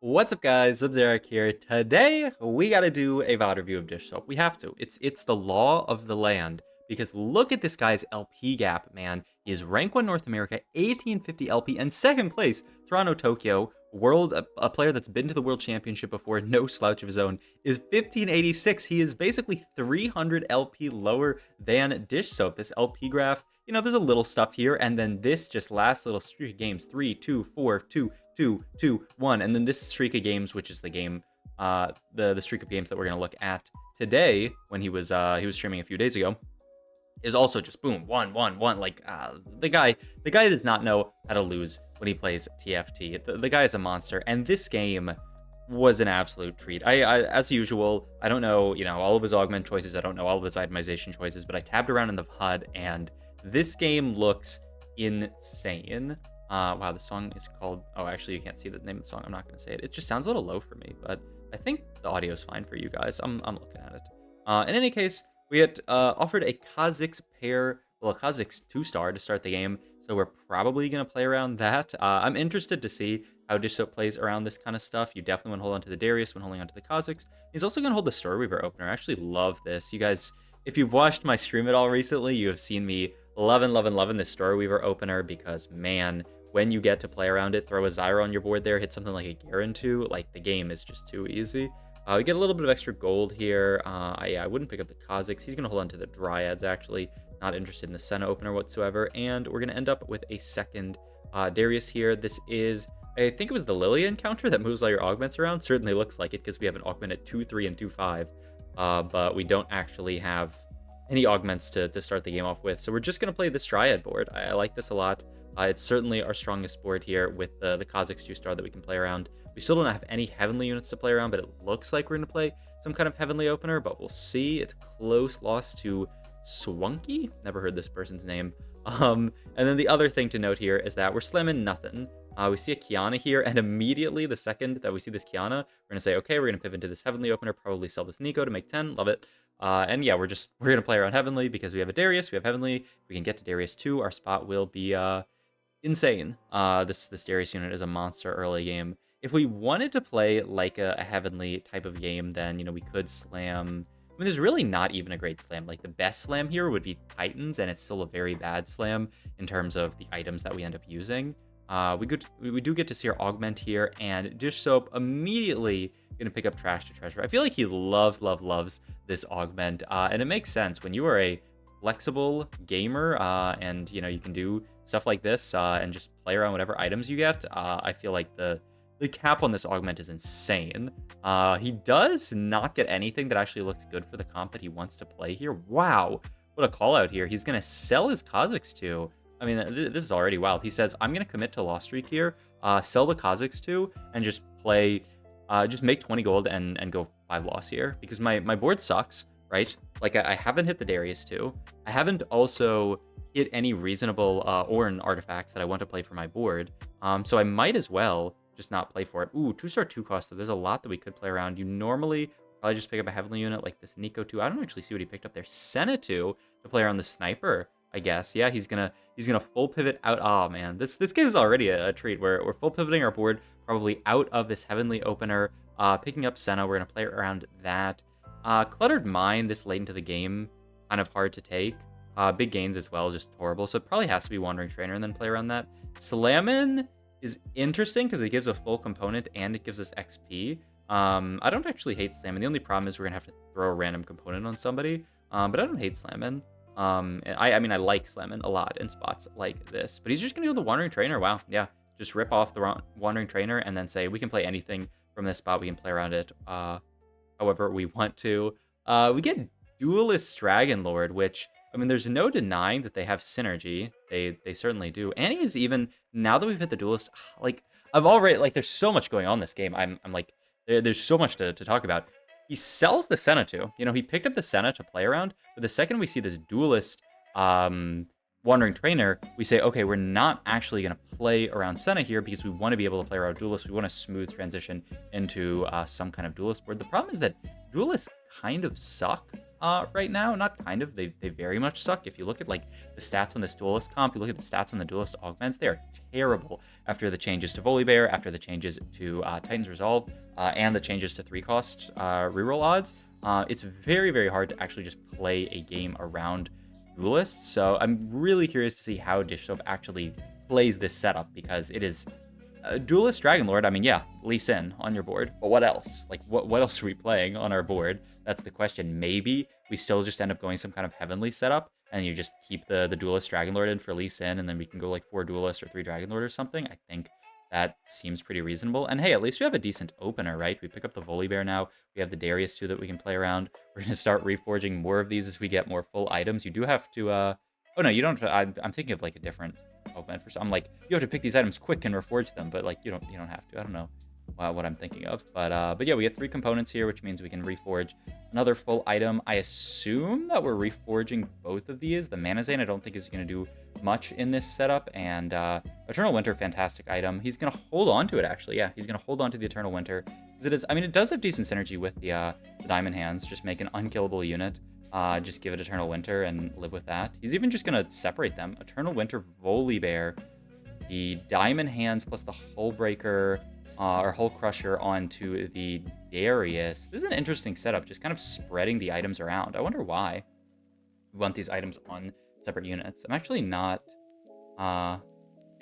What's up, guys? Zeric here. Today we gotta do a VOD review of Dish Soap. We have to. It's the law of the land. Because look at this guy's LP gap, man. He is rank 1 North America, 1850 LP, and second place, Toronto, Tokyo. A player that's been to the World Championship before, no slouch of his own, is 1586. He is basically 300 LP lower than Dish Soap. This LP graph, there's a little stuff here, and then this just last little streak of games, 3, 2, 4, 2, 2, 2, 1, and then this streak of games, which is the game, the streak of games that we're gonna look at today, when he was streaming a few days ago, is also just boom, 1, 1, 1. Like the guy does not know how to lose when he plays TFT. The guy is a monster, and this game was an absolute treat. I as usual, I don't know, all of his augment choices. I don't know all of his itemization choices, but I tabbed around in the HUD, and this game looks insane. Wow, the song is called... Oh, actually, you can't see the name of the song. I'm not going to say it. It just sounds a little low for me, but I think the audio is fine for you guys. I'm looking at it. In any case, we had offered a Kha'Zix pair, well, a Kha'Zix 2-star to start the game, so we're probably going to play around that. I'm interested to see how Dishsoap plays around this kind of stuff. You definitely want to hold on to the Darius when holding on to the Kha'Zix. He's also going to hold the Story Weaver opener. I actually love this. You guys, if you've watched my stream at all recently, you have seen me loving this Story Weaver opener because, man, when you get to play around it, throw a Zyra on your board there, hit something like a Garen 2, like, the game is just too easy. We get a little bit of extra gold here. Yeah, I wouldn't pick up the Kha'Zix. He's going to hold on to the Dryads, actually. Not interested in the Senna opener whatsoever. And we're going to end up with a second Darius here. This is, I think it was the Lillian counter that moves all your augments around. Certainly looks like it because we have an augment at 2, 3, and 2, 5. But we don't actually have any augments to start the game off with. So we're just going to play this Dryad board. I like this a lot. It's certainly our strongest board here with the Kha'Zix 2-star that we can play around. We still don't have any Heavenly units to play around, but it looks like we're going to play some kind of Heavenly opener, but we'll see. It's a close loss to Swunky. Never heard this person's name. And then the other thing to note here is that we're slamming nothing. We see a Kiana here, and immediately the second that we see this Kiana, we're going to say, okay, we're going to pivot into this Heavenly opener, probably sell this Nico to make 10. Love it. And yeah, we're going to play around Heavenly because we have a Darius, we have Heavenly. If we can get to Darius 2, our spot will be insane. This Darius unit is a monster early game. If we wanted to play like a Heavenly type of game, then, we could slam... I mean, there's really not even a great slam. Like, the best slam here would be Titans, and it's still a very bad slam in terms of the items that we end up using. We do get to see our augment here, and Dish Soap immediately gonna pick up Trash to Treasure. I feel like he loves this augment, and it makes sense when you are a flexible gamer, and you can do stuff like this and just play around whatever items you get. I feel like the cap on this augment is insane. He does not get anything that actually looks good for the comp that he wants to play here. Wow, what a call out here. He's gonna sell his Kha'Zix to... I mean, this is already wild. He says, I'm going to commit to Lost Streak here, sell the Kha'Zix 2, and just play, just make 20 gold and go 5 loss here. Because my board sucks, right? Like, I haven't hit the Darius 2. I haven't also hit any reasonable Ornn artifacts that I want to play for my board. So I might as well just not play for it. Ooh, 2-star 2 cost, though. There's a lot that we could play around. You normally probably just pick up a Heavenly unit like this Nico 2. I don't actually see what he picked up there. Senna 2 to play around the Sniper, I guess. Yeah, he's gonna full pivot out. Oh man, this game is already a treat. We're full pivoting our board probably out of this Heavenly opener, picking up Senna. We're gonna play around that. Cluttered Mine this late into the game, kind of hard to take. Big gains as well, just horrible. So it probably has to be Wandering Trainer and then play around that. Slammin' is interesting because it gives a full component and it gives us XP. I don't actually hate Slammin'. The only problem is we're gonna have to throw a random component on somebody. But I don't hate Slammin'. I mean, I like Slammin' a lot in spots like this, but he's just gonna go the Wandering Trainer. Wow, yeah, just rip off the Wandering Trainer and then say we can play anything from this spot. We can play around it however we want to. We get Duelist Dragon Lord, which, I mean, there's no denying that they have synergy. They certainly do. And he's even, now that we've hit the Duelist, like, I've already, like, there's so much going on in this game. I'm like, there's so much to talk about. He sells the Senna too. He picked up the Senna to play around, but the second we see this Duelist Wandering Trainer, we say, okay, we're not actually going to play around Senna here because we want to be able to play around Duelist. We want a smooth transition into some kind of Duelist board. The problem is that Duelists kind of suck right now. Not kind of, they very much suck. If you look at like the stats on this duelist comp, you look at the stats on the duelist augments, they are terrible after the changes to Volibear, after the changes to Titan's Resolve, and the changes to 3-cost reroll odds. It's very, very hard to actually just play a game around duelists. So I'm really curious to see how Dishsoap actually plays this setup, because it is duelist Dragonlord. I mean, yeah, Lee Sin on your board, but what else? Like, what else are we playing on our board? That's the question. Maybe we still just end up going some kind of heavenly setup, and you just keep the duelist Dragonlord in for Lee Sin, and then we can go like 4 duelist or 3 Dragonlord or something. I think that seems pretty reasonable. And hey, at least we have a decent opener, right? We pick up the Volibear now. We have the Darius too that we can play around. We're going to start reforging more of these as we get more full items. You do have to, oh no, you don't, I'm thinking of like a different augment for some. I'm like, you have to pick these items quick and reforge them, but like, you don't have to. I don't know what I'm thinking of. But yeah, we get 3 components here, which means we can reforge another full item. I assume that we're reforging both of these. The Mana Zane I don't think is going to do much in this setup, and Eternal Winter, fantastic item. He's going to hold on to it, actually. Yeah, he's going to hold on to the Eternal Winter, because it is, I mean, it does have decent synergy with the Diamond Hands. Just make an unkillable unit, just give it Eternal Winter and live with that. He's even just going to separate them. Eternal Winter, Volibear, the Diamond Hands plus the Hull Breaker, or Hull Crusher onto the Darius. This is an interesting setup, just kind of spreading the items around. I wonder why we want these items on separate units. I'm actually not, yeah,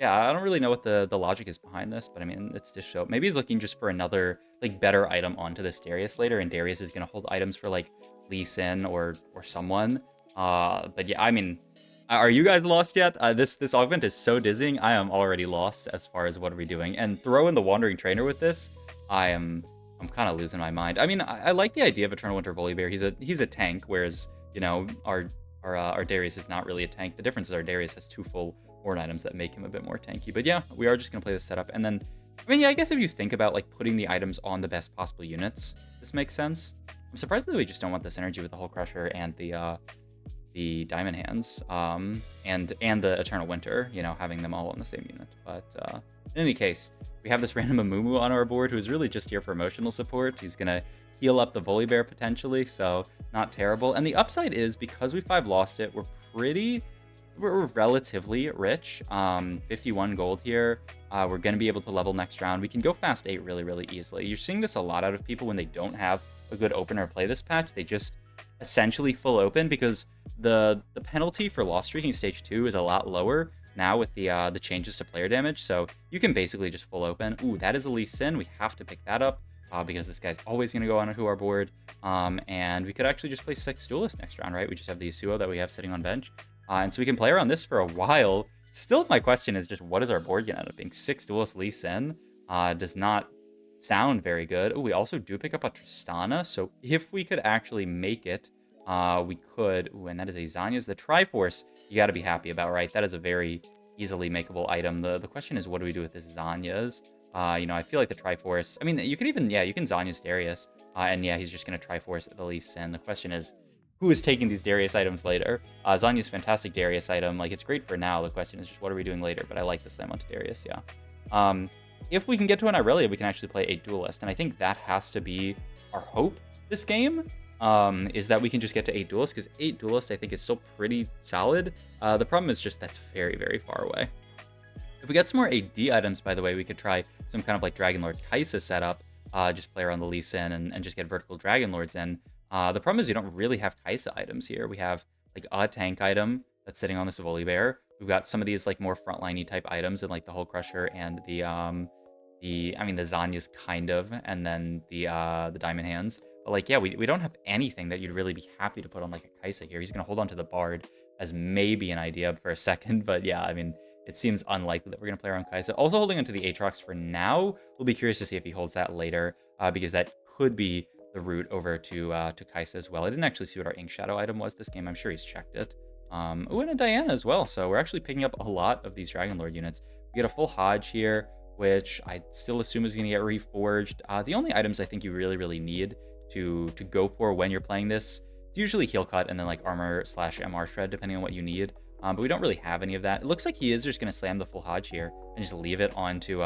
I don't really know what the logic is behind this, but I mean, it's Dishsoap. Maybe he's looking just for another, like, better item onto this Darius later, and Darius is going to hold items for, like, Lee Sin or someone. But yeah, I mean, are you guys lost yet? This augment is so dizzying. I am already lost as far as what are we doing. And throw in the Wandering Trainer with this, I'm kind of losing my mind. I mean, I like the idea of Eternal Winter Volibear. He's a tank, whereas, you know, our Darius is not really a tank. The difference is our Darius has 2 full horn items that make him a bit more tanky. But yeah, we are just gonna play this setup. And then, I mean, yeah, I guess if you think about like putting the items on the best possible units, this makes sense. I'm surprised that we just don't want this energy with the Hull Crusher and the Diamond Hands, and the Eternal Winter, you know, having them all on the same unit. But in any case, we have this random Amumu on our board who's really just here for emotional support. He's gonna heal up the Volibear potentially, so not terrible. And the upside is, because we 5 lost it, we're relatively rich. 51 gold here. We're gonna be able to level next round. We can go fast 8 really, really easily. You're seeing this a lot out of people when they don't have a good opener play this patch. They just essentially full open, because the penalty for loss streaking stage 2 is a lot lower now with the changes to player damage. So you can basically just full open. Ooh, that is a Lee Sin. We have to pick that up, because this guy's always going to go onto our board. And we could actually just play 6 duelists next round, right? We just have the Yasuo that we have sitting on bench. And so we can play around this for a while. Still, my question is just, what is our board going to end up being? 6 duelist Lee Sin does not sound very good. Oh, we also do pick up a Tristana, so if we could actually make it, we could. Ooh, and that is a Zanya's. The Triforce, you got to be happy about, right? That is a very easily makeable item. The question is, what do we do with this Zanya's? You know, I feel like the Triforce, I mean, you could even, yeah, you can Zanya's Darius, and yeah, he's just going to Triforce at the Lee Sin. The question is, who is taking these Darius items later? Zanya's fantastic Darius item. Like, it's great for now. The question is just, what are we doing later? But I like the slam onto Darius, yeah. If we can get to an Irelia, we can actually play a duelist, and I think that has to be our hope this game, is that we can just get to 8 duelists, because 8 duelists I think is still pretty solid. The problem is just that's very, very far away. If we get some more AD items, by the way, we could try some kind of like Dragonlord Kaisa setup, just play around the Lee Sin and just get vertical Dragonlords in. The problem is we don't really have Kaisa items here. We have like a tank item that's sitting on this Volibear. We've got some of these like more frontliney type items in like the Hull Crusher and the Zanya's kind of, and then the Diamond Hands. But like, yeah, we don't have anything that you'd really be happy to put on like a Kaisa here. He's gonna hold on to the Bard as maybe an idea for a second, but yeah, I mean, it seems unlikely that we're gonna play around Kaisa. Also holding onto the Aatrox for now. We'll be curious to see if he holds that later, because that could be the route over to Kaisa as well. I didn't actually see what our Ink Shadow item was this game. I'm sure he's checked it. Oh, and a Diana as well. So we're actually picking up a lot of these Dragonlord units. We get a full Hodge here, which I still assume is going to get reforged. The only items I think you really, really need to go for when you're playing this, it's usually Heal Cut and then like Armor/MR Shred, depending on what you need. But we don't really have any of that. It looks like he is just going to slam the full Hodge here and just leave it onto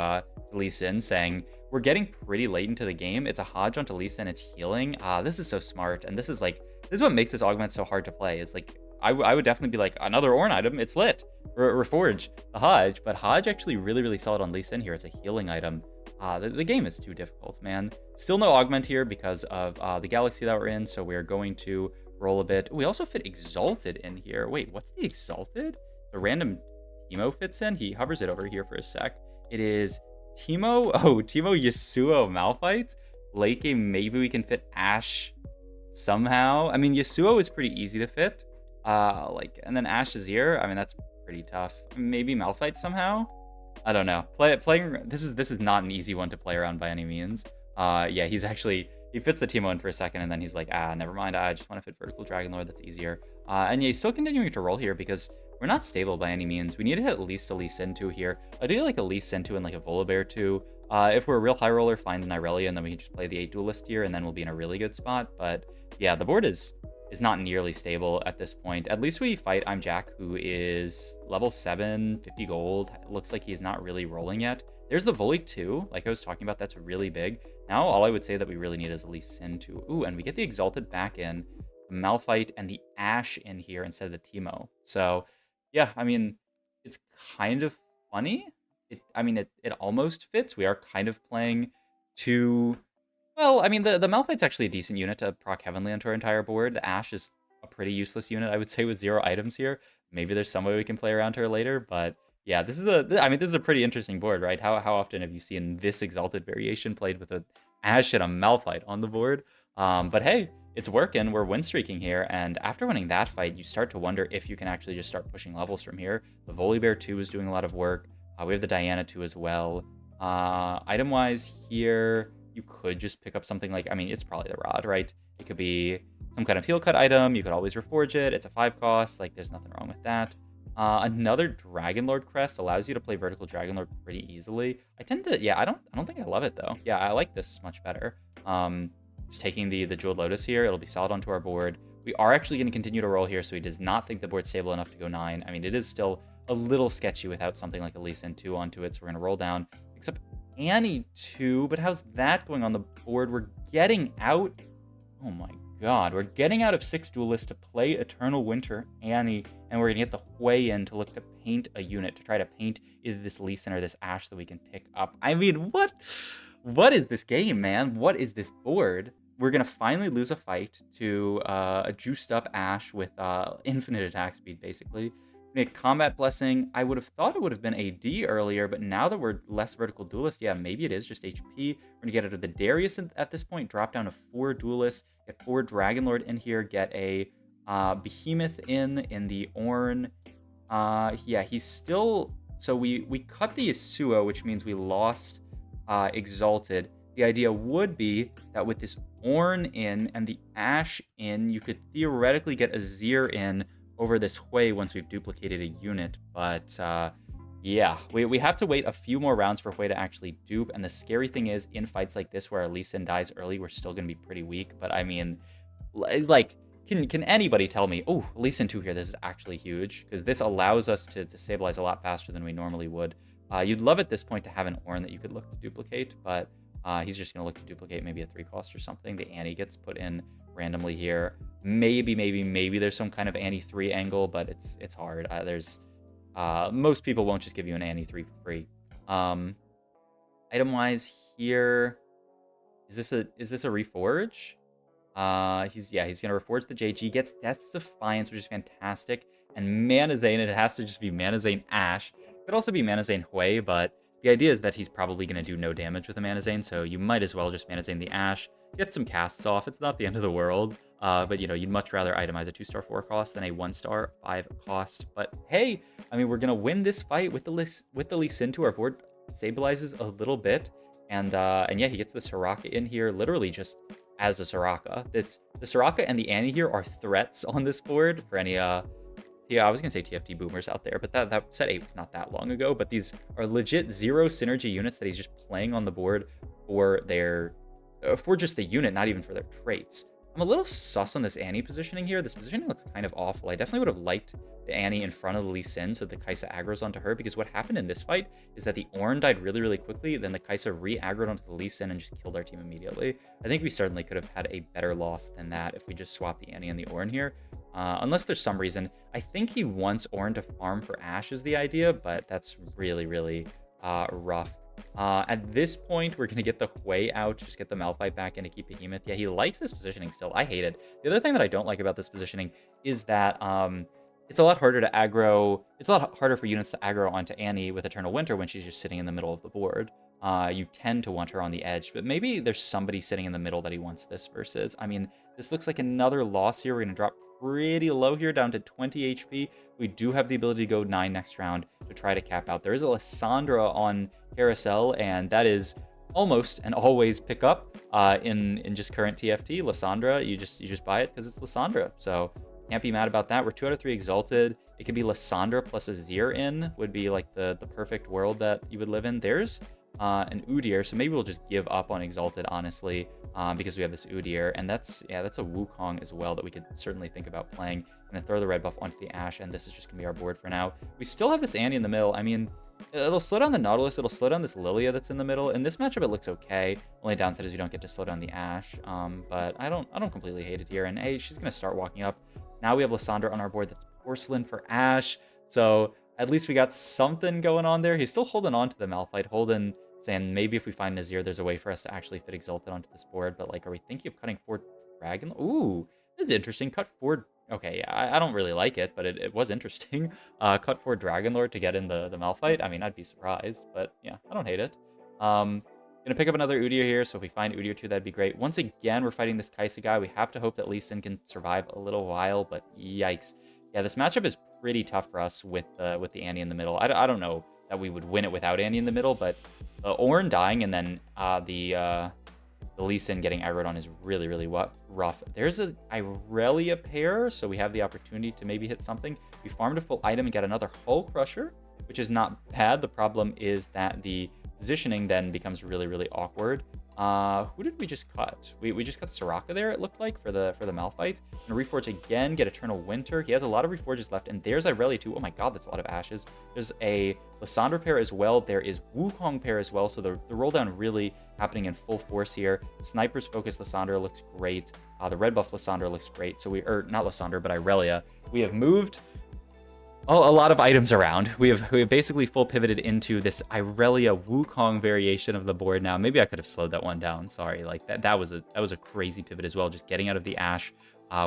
Lee Sin, saying, we're getting pretty late into the game. It's a Hodge onto Lee Sin, it's healing. This is so smart, and this is what makes this augment so hard to play. Is like I would definitely be like, another Ornn item, it's lit. Reforge the Hodge, but Hodge actually really solid on Lee Sin here. It's a healing item. The game is too difficult, man. Still no augment here because of the galaxy that we're in, so we're going to roll a bit. We also fit Exalted in here. Wait, what's the Exalted? The random Teemo fits in. He hovers it over here for a sec. It is Teemo. Oh, Teemo Yasuo Malphite. Late game, maybe we can fit Ashe somehow. I mean, Yasuo is pretty easy to fit. And then Ashe Azir. I mean, that's pretty tough. Maybe Malphite somehow. I don't know. Playing this is not an easy one to play around by any means. Yeah, he fits the Teemo in for a second, and then he's like, never mind. I just want to fit Vertical Dragon Lord. That's easier. And yeah, he's still continuing to roll here because we're not stable by any means. We need to hit at least a Lee Sin 2 here. I do like a Lee Sin 2 and like a Volibear 2. If we're a real high roller, find an Irelia, and then we can just play the 8 Duelist here, and then we'll be in a really good spot. But yeah, the board is not nearly stable at this point. At least we fight I'm Jack, who is level 7, 50 gold. It looks like he's not really rolling yet. There's the Volley 2, like I was talking about, that's really big. Now all I would say that we really need is at least Sin 2. Ooh, and we get the Exalted back in, the Malphite, and the Ashe in here instead of the Teemo. So yeah, I mean, it's kind of funny. It almost fits. We are kind of playing two. Well, I mean, the Malphite's actually a decent unit to proc Heavenly onto our entire board. The Ashe is a pretty useless unit, I would say, with 0 items here. Maybe there's some way we can play around her later, but yeah, this is a pretty interesting board, right? How often have you seen this Exalted variation played with an Ashe and a Malphite on the board? But hey, it's working. We're win streaking here, and after winning that fight, you start to wonder if you can actually just start pushing levels from here. The Volibear 2 is doing a lot of work. We have the Diana 2 as well. Item-wise here, you could just pick up something like, I mean, it's probably the Rod, right? It could be some kind of heal cut item. You could always reforge it. It's a 5 cost. Like, there's nothing wrong with that. Another Dragon Lord crest allows you to play Vertical Dragon Lord pretty easily. I don't think I love it though. Yeah, I like this much better. Just taking the Jeweled Lotus here, it'll be solid onto our board. We are actually going to continue to roll here, so he does not think the board's stable enough to go 9. I mean, it is still a little sketchy without something like a Lee Sin 2 onto it, so we're going to roll down. Except Annie 2, but how's that going on the board? We're getting out. Oh my god, we're getting out of 6 Duelists to play Eternal Winter Annie, and we're going to get the Hui in to look to paint a unit, to try to paint either this Lee Sin or this Ashe that we can pick up. I mean, what is this game, man? What is this board? We're going to finally lose a fight to a juiced up Ashe with infinite attack speed, basically. Make Combat Blessing. I would have thought it would have been AD earlier, but now that we're less Vertical Duelist, yeah, maybe it is just HP. We're going to get out of the Darius at this point, drop down to 4 Duelists, get 4 Dragon Lord in here, get a Behemoth in the Ornn. Yeah, he's still... So we cut the Yasuo, which means we lost Exalted. The idea would be that with this Ornn in and the Ashe in, you could theoretically get Azir in over this Hui once we've duplicated a unit, but yeah, we have to wait a few more rounds for Hui to actually dupe, and the scary thing is, in fights like this where our Lee Sin dies early, we're still going to be pretty weak, but I mean, like, can anybody tell me, oh, Lee Sin 2 here, this is actually huge, because this allows us to stabilize a lot faster than we normally would. You'd love at this point to have an Ornn that you could look to duplicate, but he's just going to look to duplicate maybe a 3 cost or something. The Annie gets put in randomly here. Maybe there's some kind of Annie 3 angle, but it's hard. Most people won't just give you an Annie 3 for free. Item-wise here, is this a reforge? He's gonna reforge the JG, gets Death's Defiance, which is fantastic, and Mana Zane. It has to just be Mana Zane Ashe. Could also be Mana Zane Hui, but the idea is that he's probably gonna do no damage with a Mana Zane, so you might as well just Mana Zane the Ashe, get some casts off. It's not the end of the world, but you know, you'd much rather itemize a 2-star 4 cost than a 1-star 5 cost. But hey, I mean, we're gonna win this fight with the Lee Sin to our board stabilizes a little bit, and yeah, he gets the Soraka in here literally just as a Soraka. The Soraka and the Annie here are threats on this board for any yeah, I was gonna say TFT boomers out there, but that set 8 was not that long ago. But these are legit 0 synergy units that he's just playing on the board for just the unit, not even for their traits. I'm a little sus on this Annie positioning here. This positioning looks kind of awful. I definitely would have liked the Annie in front of the Lee Sin so the Kai'Sa aggroes onto her, because what happened in this fight is that the Ornn died really, really quickly, then the Kai'Sa re-aggroed onto the Lee Sin and just killed our team immediately. I think we certainly could have had a better loss than that if we just swapped the Annie and the Ornn here. Unless there's some reason. I think he wants Ornn to farm for Ashe is the idea, but that's really, really rough. At this point, we're going to get the Hui out, just get the Malphite back in to keep Behemoth. Yeah, he likes this positioning still. I hate it. The other thing that I don't like about this positioning is that it's a lot harder to aggro. It's a lot harder for units to aggro onto Annie with Eternal Winter when she's just sitting in the middle of the board. You tend to want her on the edge, but maybe there's somebody sitting in the middle that he wants this versus. I mean, this looks like another loss here. We're going to drop pretty low here, down to 20 HP. We do have the ability to go 9 next round to try to cap out. There is a Lissandra on Carousel, and that is almost and always pick up in just current TFT. Lissandra, you just buy it because it's Lissandra. So can't be mad about that. We're 2 out of 3 Exalted. It could be Lissandra plus a Zir in would be like the perfect world that you would live in. There's an Udyr, so maybe we'll just give up on Exalted, honestly, because we have this Udyr, and that's a Wukong as well that we could certainly think about playing. And then throw the red buff onto the Ashe, and this is just gonna be our board for now. We still have this Annie in the middle. I mean, it'll slow down the Nautilus, it'll slow down this Lilia that's in the middle. In this matchup, it looks okay. Only downside is we don't get to slow down the Ashe, but I don't completely hate it here. And hey, she's gonna start walking up. Now we have Lissandra on our board. That's Porcelain for Ashe, so at least we got something going on there. He's still holding on to the Malphite, saying maybe if we find Nazir, there's a way for us to actually fit Exalted onto this board. But like, are we thinking of cutting 4 Dragon? Ooh, this is interesting. Cut 4. Okay, yeah, I don't really like it, but it was interesting. Cut 4 Dragonlord to get in the Malphite. I mean, I'd be surprised, but yeah, I don't hate it. Gonna pick up another Udyr here, so if we find Udyr 2, that'd be great. Once again, we're fighting this Kai'Sa guy. We have to hope that Lee Sin can survive a little while, but yikes. Yeah, this matchup is pretty tough for us with the Annie in the middle. I don't know that we would win it without Annie in the middle, but Ornn dying and then the Lee Sin getting aggroed on is really, really rough. There's a Irelia pair, so we have the opportunity to maybe hit something. We farmed a full item and got another Hull Crusher, which is not bad. The problem is that the positioning then becomes really, really awkward. Who did we just cut? We just cut Soraka there, it looked like, for the Malphite. And Reforge again, get Eternal Winter. He has a lot of Reforges left, and there's Irelia too. Oh my god, that's a lot of Ashes. There's a Lissandra pair as well. There is Wukong pair as well, so the roll down really happening in full force here. Sniper's Focus Lissandra looks great. The red buff Lissandra looks great. So not Lissandra, but Irelia. We have moved a lot of items around. We have basically full pivoted into this Irelia Wukong variation of the board now. Maybe I could have slowed that one down. Sorry, like that was a crazy pivot as well. Just getting out of the Ashe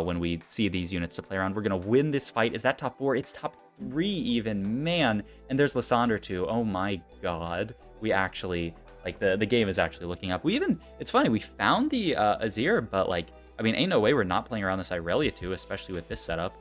when we see these units to play around. We're gonna win this fight. Is that top 4? It's top 3 even, man. And there's Lissandra too. Oh my god. We actually like the game is actually looking up. It's funny. We found the Azir, but like I mean, ain't no way we're not playing around this Irelia too, especially with this setup.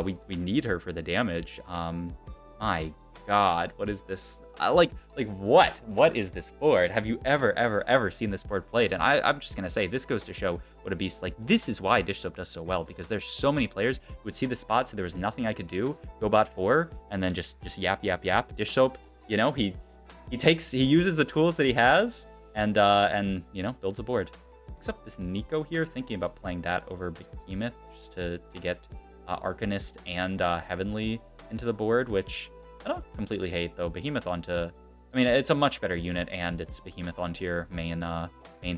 We need her for the damage. My god, what is this? Like what is this board? Have you ever seen this board played? And I'm just gonna say, this goes to show what a beast. Like, this is why Dishsoap does so well, because there's so many players who would see the spot, so there was nothing I could do, go bot 4, and then just yap. Dishsoap, you know, he uses the tools that he has, and you know, builds a board. Except this Nico here, thinking about playing that over Behemoth just to get Arcanist and Heavenly into the board, which I don't completely hate, though. Behemoth onto, I mean, it's a much better unit, and it's Behemoth onto your main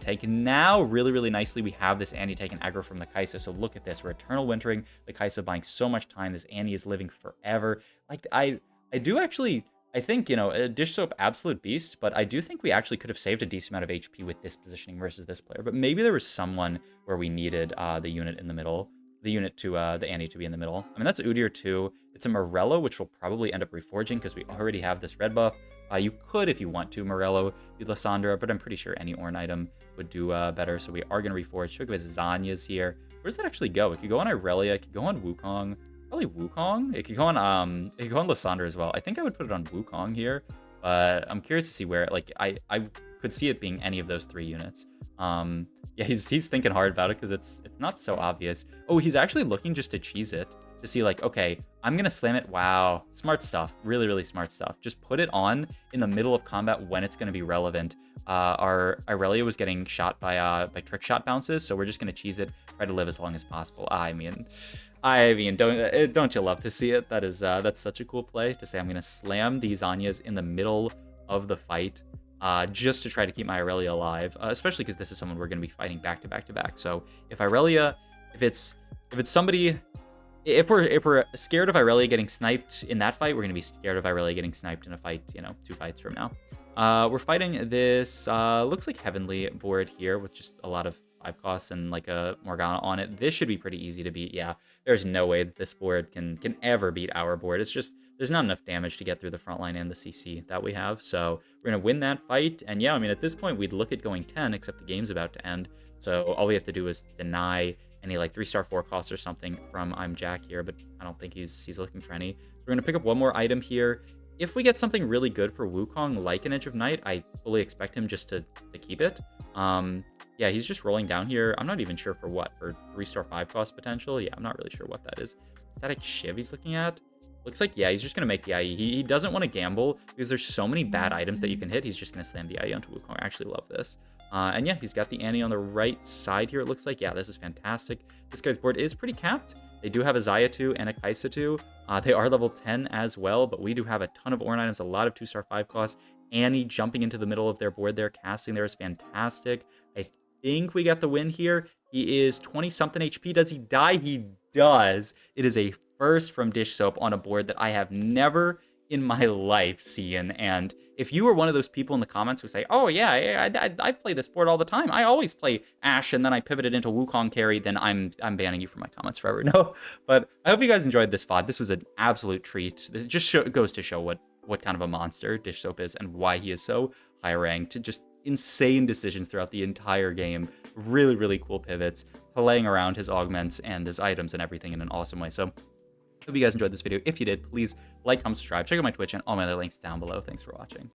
tank. Now, really nicely, we have this Annie taking aggro from the Kai'Sa. So look at this. We're Eternal Wintering the Kai'Sa, buying so much time. This Annie is living forever. Like, I do actually, I think, you know, a Dishsoap absolute beast, but I do think we actually could have saved a decent amount of HP with this positioning versus this player. But maybe there was someone where we needed the unit in the middle. The unit to the Annie to be in the middle. I mean, that's Udyr too. It's a Morello, which will probably end up reforging because we already have this red buff. You could, if you want to, Morello the Lissandra, but I'm pretty sure any Ornn item would do better. So we are going to reforge. Should we go with Zanya's here? Where does that actually go? It could go on Irelia. It could go on Wukong. Probably Wukong. It could go on Lissandra as well. I think I would put it on Wukong here, but I'm curious to see where. Like, I could see it being any of those 3 units. Yeah, he's thinking hard about it because it's not so obvious. Oh, he's actually looking just to cheese it. to see like, okay, I'm going to slam it. Wow. Smart stuff. Really, really smart stuff. Just put it on in the middle of combat when it's going to be relevant. Our Irelia was getting shot by trick shot bounces, so we're just going to cheese it, try to live as long as possible. I mean, don't you love to see it? That's such a cool play to say I'm going to slam these Anyas in the middle of the fight. Just to try to keep my Irelia alive, especially because this is someone we're going to be fighting back to back to back. So if Irelia, if it's somebody, if we're scared of Irelia getting sniped in that fight, we're going to be scared of Irelia getting sniped in a fight, 2 fights from now. We're fighting this looks like Heavenly board here with just a lot of 5 costs and like a Morgana on it. This should be pretty easy to beat. Yeah, there's no way that this board can ever beat our board. It's just there's not enough damage to get through the front line and the CC that we have. So we're going to win that fight. And yeah, I mean, at this point, we'd look at going 10, except the game's about to end. So all we have to do is deny any like 3-star 4 costs or something from I'm Jack here, but I don't think he's looking for any. So we're going to pick up one more item here. If we get something really good for Wukong, like an Edge of Night, I fully expect him just to keep it. Yeah, he's just rolling down here. I'm not even sure for what. For 3-star 5 cost potential? Yeah, I'm not really sure what that is. Is that a Shiv he's looking at? Looks like, yeah, he's just going to make the IE. He doesn't want to gamble because there's so many bad items that you can hit. He's just going to slam the IE onto Wukong. I actually love this. And yeah, he's got the Annie on the right side here, it looks like. Yeah, this is fantastic. This guy's board is pretty capped. They do have a Xayah and a Kaisa They are level 10 as well, but we do have a ton of Ornn items, a lot of 2-star 5 costs. Annie jumping into the middle of their board there, casting there is fantastic. I think we got the win here. He is 20-something HP. Does he die? He does. It is a first from Dishsoap on a board that I have never in my life seen. And if you were one of those people in the comments who say, oh yeah, I play this board all the time, I always play Ashe and then I pivoted into Wukong carry, then I'm banning you from my comments forever. No, but I hope you guys enjoyed this VOD. This was an absolute treat. It just goes to show what kind of a monster Dishsoap is and why he is so high ranked. Just insane decisions throughout the entire game. Really, really cool pivots, playing around his augments and his items and everything in an awesome way. So hope you guys enjoyed this video. If you did, please like, comment, subscribe, check out my Twitch and all my other links down below. Thanks for watching.